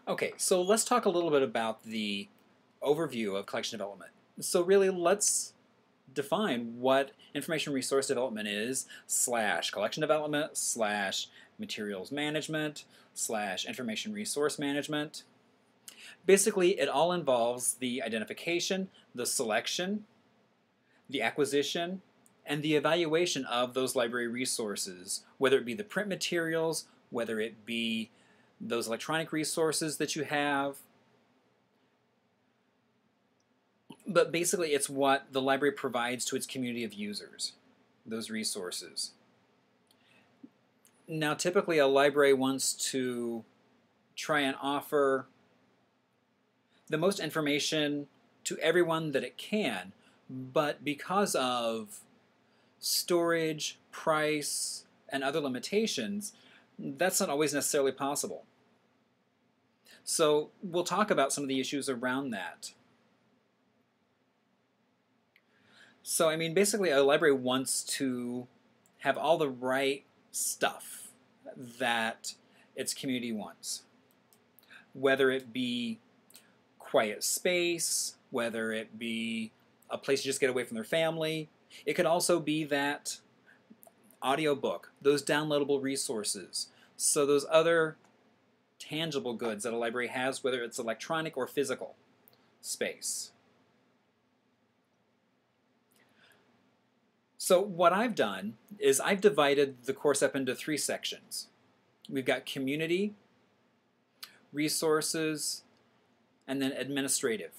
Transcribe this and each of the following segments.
Okay, so let's talk a little bit about the overview of collection development. So really, let's define what information resource development is, slash collection development, slash materials management, slash information resource management. Basically, it all involves the identification, the selection, the acquisition, and the evaluation of those library resources, whether it be the print materials, whether it be those electronic resources that you have. But basically, it's what the library provides to its community of users, those resources. Now, typically, a library wants to try and offer the most information to everyone that it can, but because of storage, price, and other limitations, that's not always necessarily possible. So we'll talk about some of the issues around that. So, I mean, basically, a library wants to have all the right stuff that its community wants, whether it be quiet space, whether it be a place to just get away from their family. It could also be that audiobook, those downloadable resources. So those other tangible goods that a library has, whether it's electronic or physical space. So what I've done is I've divided the course up into 3 sections. We've got community, resources, and then administrative.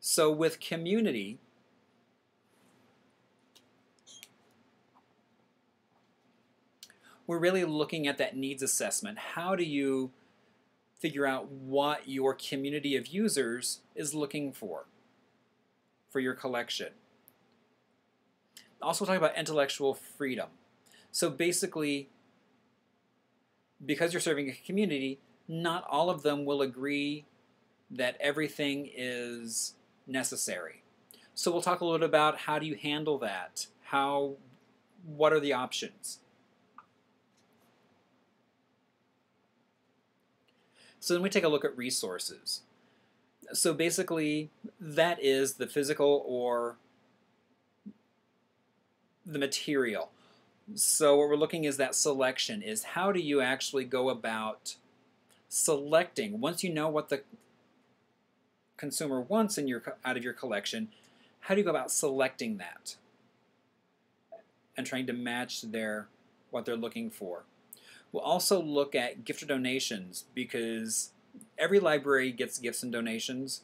So with community, we're really looking at that needs assessment. How do you figure out what your community of users is looking for your collection? Also talk about intellectual freedom. So basically, because you're serving a community, not all of them will agree that everything is necessary. So we'll talk a little bit about how do you handle that? What are the options? So then we take a look at resources. So basically, that is the physical or the material. So what we're looking is that selection is how do you actually go about selecting, once you know what the consumer wants out of your collection, how do you go about selecting that and trying to match what they're looking for? We'll also look at gift or donations because every library gets gifts and donations.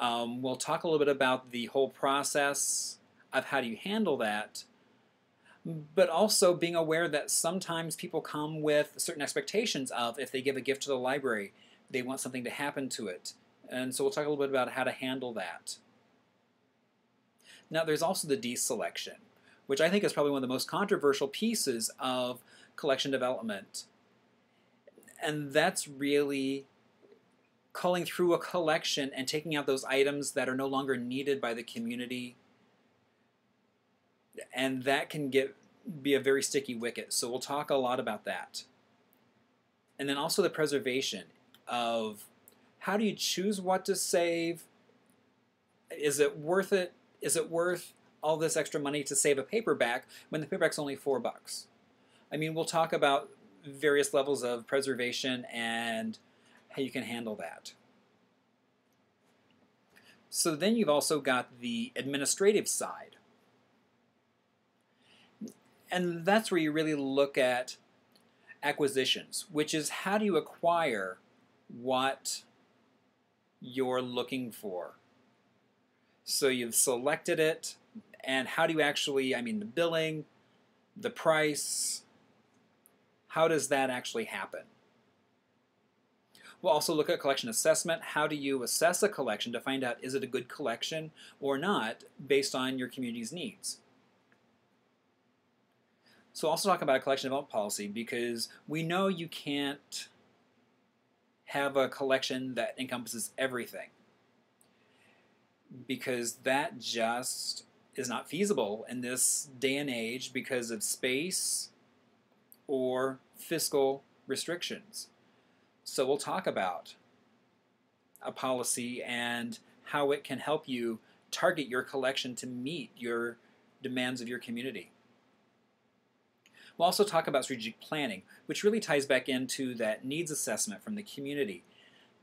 We'll talk a little bit about the whole process of how do you handle that, but also being aware that sometimes people come with certain expectations of if they give a gift to the library, they want something to happen to it. And so we'll talk a little bit about how to handle that. Now there's also the deselection, which I think is probably one of the most controversial pieces of collection development. And that's really culling through a collection and taking out those items that are no longer needed by the community. And that can be a very sticky wicket. So we'll talk a lot about that. And then also the preservation of how do you choose what to save? Is it worth it? Is it worth all this extra money to save a paperback when the paperback's only $4? I mean, we'll talk about various levels of preservation and how you can handle that. So then you've also got the administrative side. And that's where you really look at acquisitions, which is how do you acquire what you're looking for. So you've selected it, and how do you actually, I mean, the billing, the price, how does that actually happen? We'll also look at collection assessment. How do you assess a collection to find out is it a good collection or not based on your community's needs? So we'll also talk about a collection development policy because we know you can't have a collection that encompasses everything because that just is not feasible in this day and age because of space or fiscal restrictions. So we'll talk about a policy and how it can help you target your collection to meet your demands of your community. We'll also talk about strategic planning, which really ties back into that needs assessment from the community.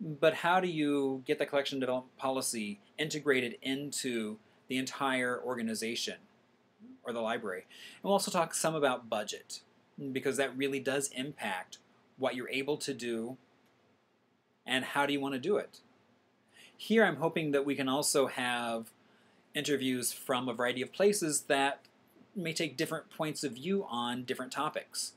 But how do you get the collection development policy integrated into the entire organization or the library? And we'll also talk some about budget, because that really does impact what you're able to do and how do you want to do it. Here I'm hoping that we can also have interviews from a variety of places that may take different points of view on different topics.